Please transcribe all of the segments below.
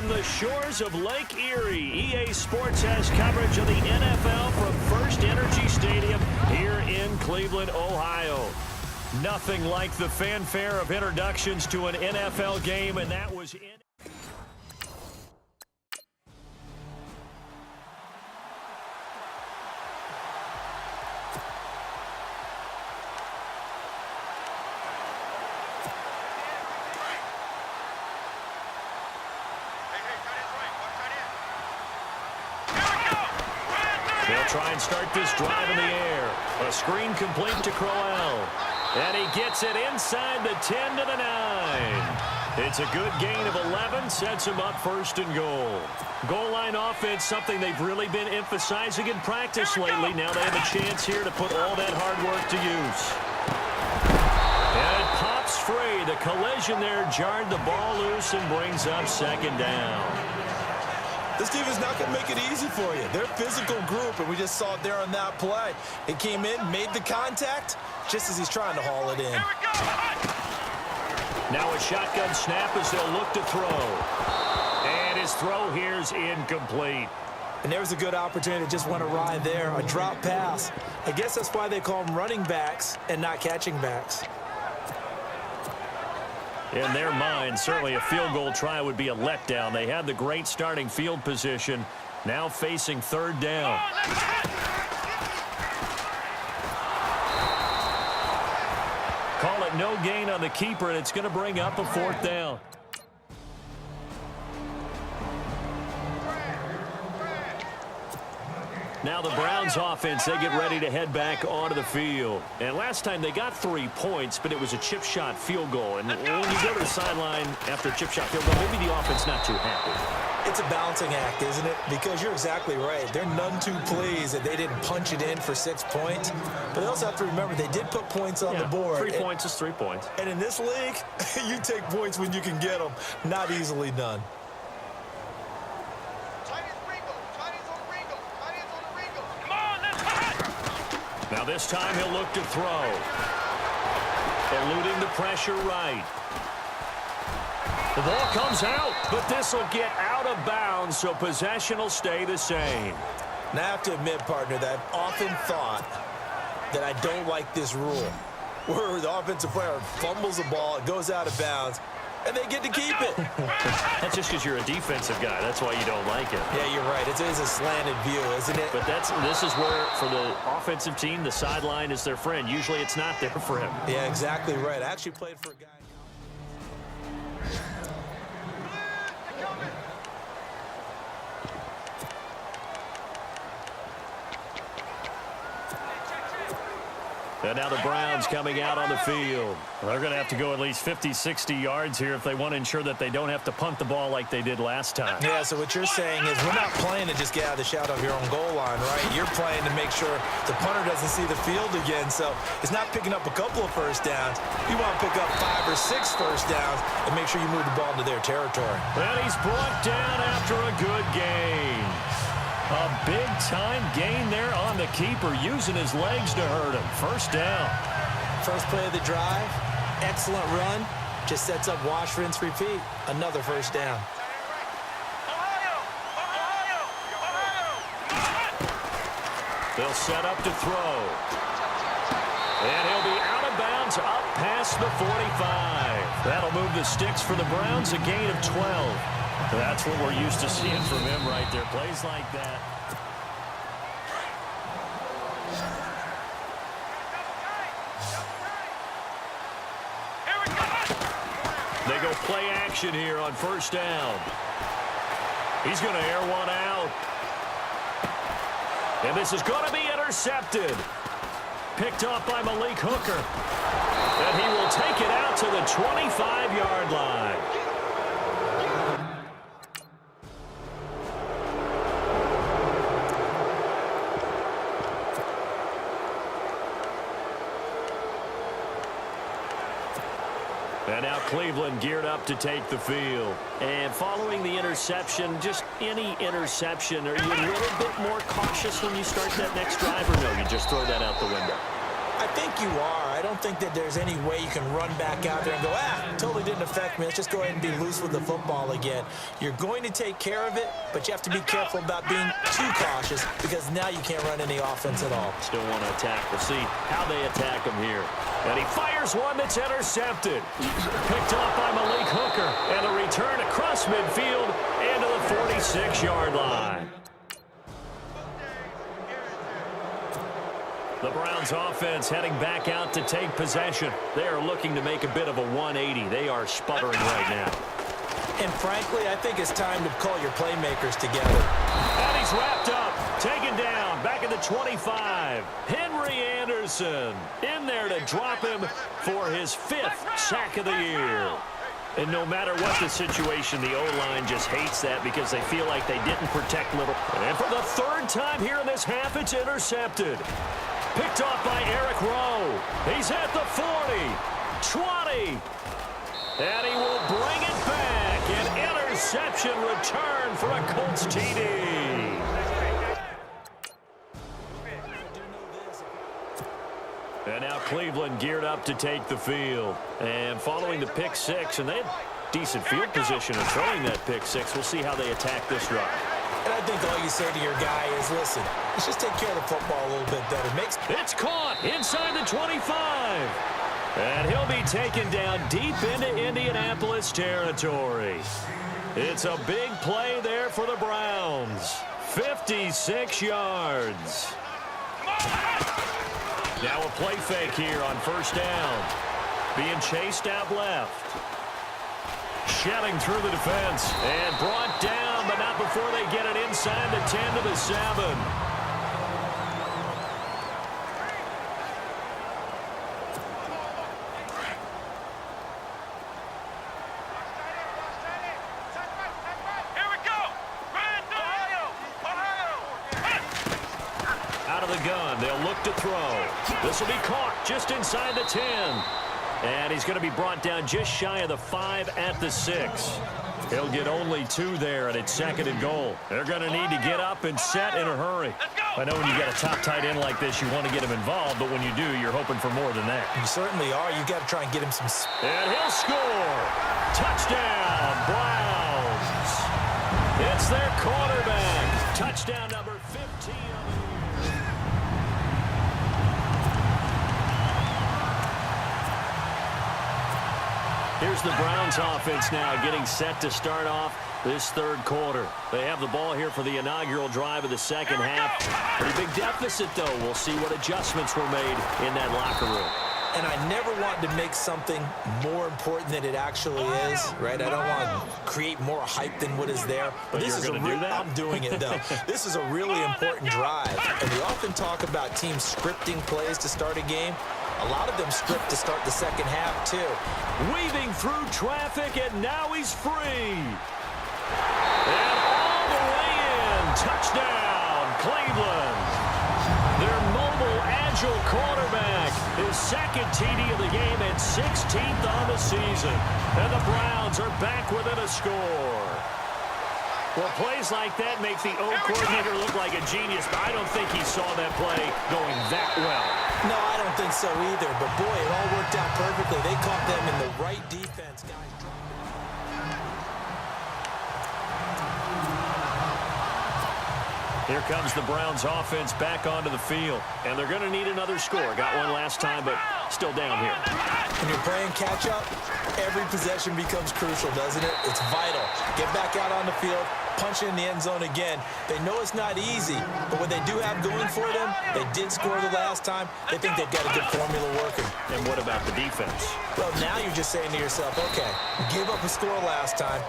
From the shores of Lake Erie, EA Sports has coverage of the NFL from First Energy Stadium here in Cleveland, Ohio. Nothing like the fanfare of introductions to an NFL game, and that was in. They'll try and start this drive in the air. A screen complete to Crowell. And he gets it inside the 10 to the 9. It's a good gain of 11, sets him up first and goal. Goal line offense, something they've really been emphasizing in practice lately. Now they have a chance here to put all that hard work to use. And it pops free. The collision there jarred the ball loose and brings up second down. This team is not going to make it easy for you. They're a physical group, and we just saw it there on that play. It came in, made the contact, just as he's trying to haul it in. Now a shotgun snap as they'll look to throw. And his throw here's incomplete. And there was a good opportunity to just want to ride there, a drop pass. I guess that's why they call them running backs and not catching backs. In their mind, certainly a field goal try would be a letdown. They had the great starting field position, now facing third down. Call it no gain on the keeper, and it's going to bring up a fourth down. Now the Browns offense, they get ready to head back onto the field. And last time they got 3 points, but it was a chip shot field goal. And when you go to the sideline after a chip shot field goal, maybe the offense not too happy. It's a balancing act, isn't it? Because you're exactly right. They're none too pleased that they didn't punch it in for 6 points. But they also have to remember they did put points on the board. 3 points is 3 points. And in this league, you take points when you can get them. Not easily done. Now this time he'll look to throw. Eluding the pressure right. The ball comes out, but this will get out of bounds, so possession will stay the same. Now I have to admit, partner, that I've often thought that I don't like this rule, where the offensive player fumbles the ball, it goes out of bounds, and they get to keep it. That's just because you're a defensive guy. That's why you don't like it. Yeah, you're right. It is a slanted view, isn't it? But this is where, for the offensive team, the sideline is their friend. Usually it's not there for him. Yeah, exactly right. I actually played for a guy. And now the Browns coming out on the field. They're going to have to go at least 50, 60 yards here if they want to ensure that they don't have to punt the ball like they did last time. Yeah, so what you're saying is we're not playing to just get out of the shadow of your own goal line, right? You're playing to make sure the punter doesn't see the field again. So it's not picking up a couple of first downs. You want to pick up 5 or 6 first downs and make sure you move the ball into their territory. And he's brought down after a good gain. A big-time gain there on the keeper, using his legs to hurt him. First down. First play of the drive, excellent run. Just sets up wash, rinse, repeat. Another first down. They'll set up to throw. And he'll be out of bounds up past the 45. That'll move the sticks for the Browns, a gain of 12. That's what we're used to seeing from him right there. Plays like that. They go play action here on first down. He's going to air one out. And this is going to be intercepted. Picked off by Malik Hooker. And he will take it out to the 25-yard line. And now Cleveland geared up to take the field. And following the interception, just any interception, are you a little bit more cautious when you start that next drive, or no, you just throw that out the window? I think you are. I don't think that there's any way you can run back out there and go, totally didn't affect me. Let's just go ahead and be loose with the football again. You're going to take care of it, but you have to be careful about being too cautious because now you can't run any offense at all. Still want to attack. We'll see how they attack him here. And he fires one that's intercepted. Picked off by Malik Hooker. And a return across midfield into the 46-yard line. The Browns offense heading back out to take possession. They are looking to make a bit of a 180. They are sputtering right now. And frankly, I think it's time to call your playmakers together. And he's wrapped up, taken down, back at the 25. Henry Anderson in there to drop him for his 5th sack of the year. And no matter what the situation, the O-line just hates that because they feel like they didn't protect Little. And for the 3rd time here in this half, it's intercepted. Picked off by Eric Rowe. He's at the 40, 20, and he will bring it back. An interception return for a Colts TD. And now Cleveland geared up to take the field. And following the pick 6, and they had decent field position in throwing that pick 6. We'll see how they attack this drive. And I think all you say to your guy is, listen, let's just take care of the football a little bit better. It's caught inside the 25. And he'll be taken down deep into Indianapolis territory. It's a big play there for the Browns. 56 yards. Now a play fake here on 1st down. Being chased out left. Shelling through the defense and brought down, but not before they get it inside the 10 to the 7. Here we go. Out of the gun, they'll look to throw. This will be caught just inside the 10. And he's going to be brought down just shy of the 5 at the 6. He'll get only 2 there, and it's 2nd and goal. They're going to need to get up and set in a hurry. I know when you got a top tight end like this, you want to get him involved, but when you do, you're hoping for more than that. You certainly are. You got to try and get him some. And he'll score. Touchdown, Browns. It's their quarterback. Touchdown number 15. Here's the Browns offense now getting set to start off this 3rd quarter. They have the ball here for the inaugural drive of the 2nd half. Pretty big deficit, though. We'll see what adjustments were made in that locker room. And I never want to make something more important than it actually is, right? I don't want to create more hype than what is there. But this is I'm doing it, though. This is a really important drive. And we often talk about teams scripting plays to start a game. A lot of them script to start the 2nd half, too. Weaving through traffic, and now he's free. And all the way in. Touchdown, Cleveland. Their mobile, agile quarterback. His 2nd TD of the game and 16th on the season. And the Browns are back within a score. Well, plays like that make the O coordinator look like a genius, but I don't think he saw that play going that well. No, I don't think so either. But, boy, it all worked out perfectly. They caught them in the right defense, guys. Here comes the Browns offense back onto the field. And they're going to need another score. Got one last time, but still down here. When you're playing catch-up, every possession becomes crucial, doesn't it? It's vital. Get back out on the field, punch it in the end zone again. They know it's not easy, but what they do have going for them, they did score the last time. They think they've got a good formula working. And what about the defense? Well, now you're just saying to yourself, okay, give up a score last time.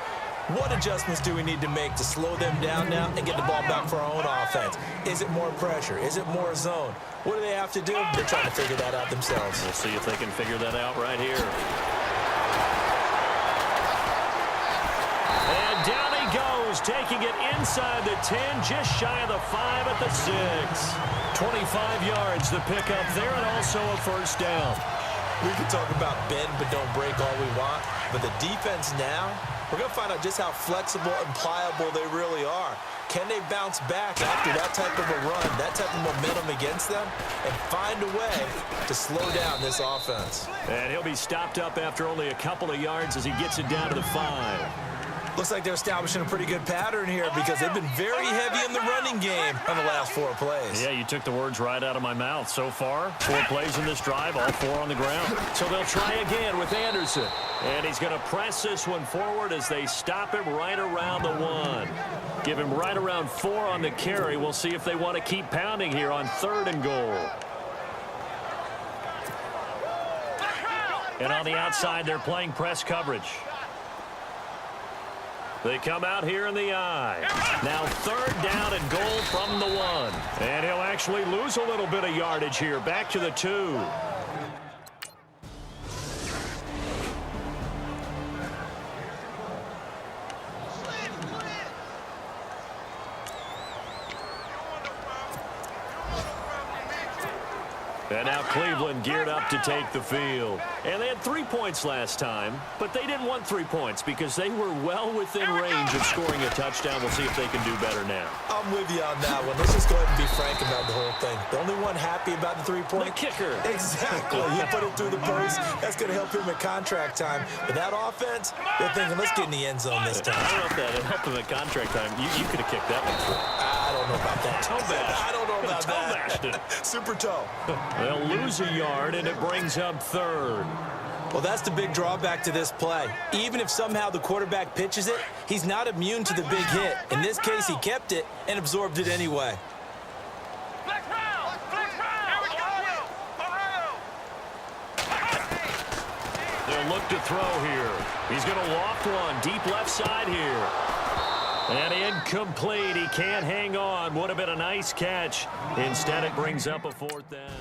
What adjustments do we need to make to slow them down now and get the ball back for our own offense? Is it more pressure? Is it more zone? What do they have to do? They're trying to figure that out themselves. We'll see if they can figure that out right here. And down he goes, taking it inside the 10, just shy of the 5 at the 6. 25 yards to pick up there, and also a 1st down. We can talk about bend but don't break all we want, but the defense now, we're going to find out just how flexible and pliable they really are. Can they bounce back after that type of a run, that type of momentum against them, and find a way to slow down this offense? And he'll be stopped up after only a couple of yards as he gets it down to the 5. Looks like they're establishing a pretty good pattern here because they've been very heavy in the running game on the last 4 plays. Yeah, you took the words right out of my mouth. So far, 4 plays in this drive, all 4 on the ground. So they'll try again with Anderson. And he's going to press this one forward as they stop him right around the 1. Give him right around 4 on the carry. We'll see if they want to keep pounding here on 3rd and goal. And on the outside, they're playing press coverage. They come out here in the I. Now 3rd down and goal from the 1. And he'll actually lose a little bit of yardage here. Back to the 2. And now Cleveland geared up to take the field. And they had 3 points last time, but they didn't want 3 points because they were well within range of scoring a touchdown. We'll see if they can do better now. I'm with you on that one. Let's just go ahead and be frank about the whole thing. The only one happy about the 3-point? The kicker. Exactly. You put it through the post. That's going to help him at contract time. But that offense, they're thinking, let's get in the end zone this time. I don't know if that helped him at contract time. You could have kicked that one through. I don't know about that. Toe bash. I don't know about toe that. Bashed it. Super toe. They'll lose a yard, and it brings up 3rd. Well, that's the big drawback to this play. Even if somehow the quarterback pitches it, he's not immune to the big hit. In this case, he kept it and absorbed it anyway. They'll look to throw here. He's going to loft one deep left side here. And incomplete. He can't hang on. Would have been a nice catch. Instead, it brings up a 4th down.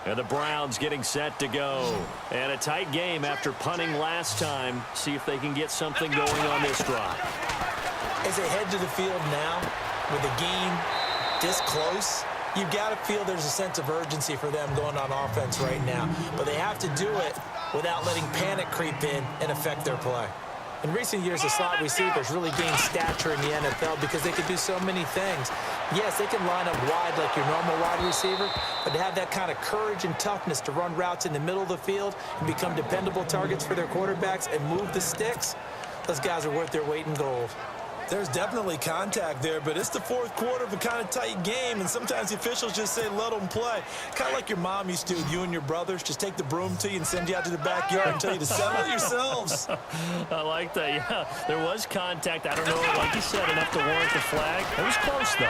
And the Browns getting set to go. And a tight game after punting last time. See if they can get something going on this drive. As they head to the field now, with the game this close, you've got to feel there's a sense of urgency for them going on offense right now. But they have to do it without letting panic creep in and affect their play. In recent years, the slot receivers really gained stature in the NFL because they could do so many things. Yes, they can line up wide like your normal wide receiver, but to have that kind of courage and toughness to run routes in the middle of the field and become dependable targets for their quarterbacks and move the sticks, those guys are worth their weight in gold. There's definitely contact there, but it's the 4th quarter of a kind of tight game, and sometimes the officials just say, let them play. Kind of like your mom used to with you and your brothers. Just take the broom to you and send you out to the backyard and tell you to settle it yourselves. I like that, yeah. There was contact. I don't know, like you said, enough to warrant the flag. It was close, though.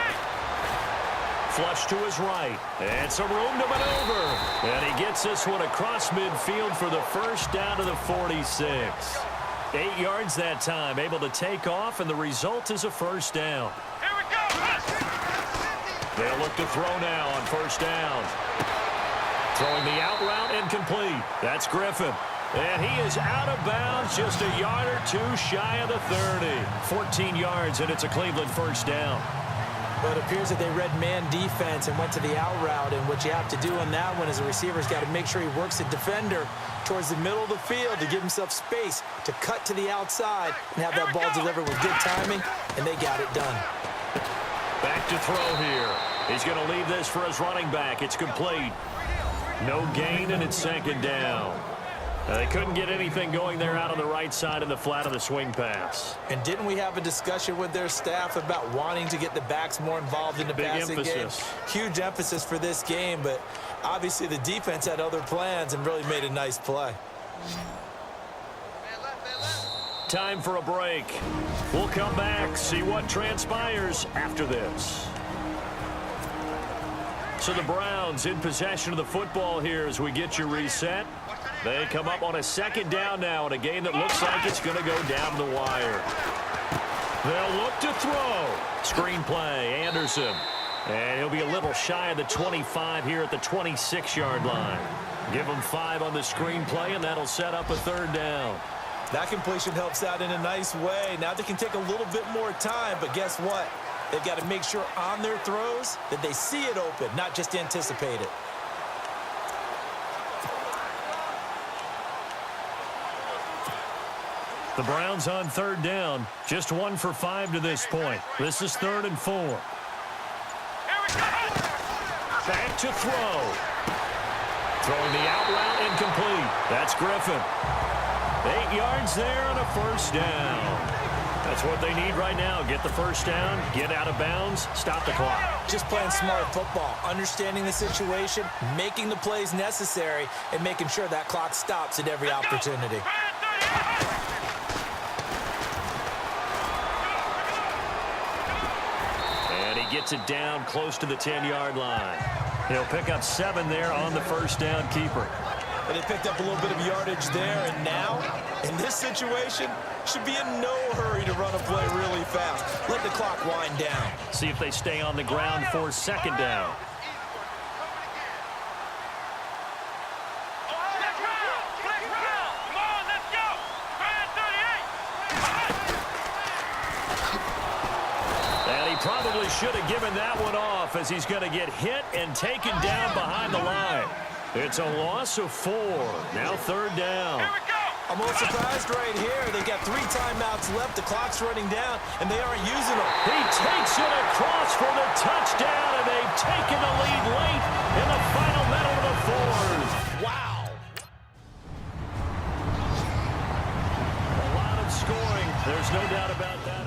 Flush to his right. And some room to maneuver. And he gets this one across midfield for the 1st down to the 46. 8 yards that time, able to take off, and the result is a 1st down. Here we go. They'll look to throw now on 1st down. Throwing the out route, incomplete. That's Griffin. And he is out of bounds, just a yard or 2 shy of the 30. 14 yards, and it's a Cleveland 1st down. Well, it appears that they read man defense and went to the out route, and what you have to do on that one is the receiver's got to make sure he works the defender towards the middle of the field to give himself space to cut to the outside and have that ball delivered with good timing, and they got it done. Back to throw here. He's going to leave this for his running back. It's complete. No gain, and it's 2nd down. They couldn't get anything going there out on the right side of the flat of the swing pass. And didn't we have a discussion with their staff about wanting to get the backs more involved in the passing game? Huge emphasis for this game, but obviously the defense had other plans and really made a nice play. Time for a break. We'll come back, see what transpires after this. So the Browns in possession of the football here as we get you reset. They come up on a 2nd down now in a game that looks like it's going to go down the wire. They'll look to throw. Screen play, Anderson. And he'll be a little shy of the 25 here at the 26-yard line. Give him 5 on the screen play, and that'll set up a 3rd down. That completion helps out in a nice way. Now they can take a little bit more time, but guess what? They've got to make sure on their throws that they see it open, not just anticipate it. The Browns on third down. Just 1 for 5 to this point. This is 3rd and 4. Here we go. Back to throw. Throwing the out route incomplete. That's Griffin. 8 yards there on a first down. That's what they need right now. Get the first down, get out of bounds, stop the clock. Just playing smart football, understanding the situation, making the plays necessary, and making sure that clock stops at every opportunity. And he gets it down close to the 10-yard line. He'll pick up 7 there on the first down keeper. And they picked up a little bit of yardage there, and now, in this situation, should be in no hurry to run a play really fast. Let the clock wind down. See if they stay on the ground for 2nd down. And he probably should have given that one off as he's going to get hit and taken down behind the line. It's a loss of 4. Now 3rd down. I'm a little surprised right here. They got 3 timeouts left. The clock's running down, and they aren't using them. He takes it across for the touchdown, and they've taken the lead late in the final minute of the 4th. Wow. A lot of scoring. There's no doubt about that.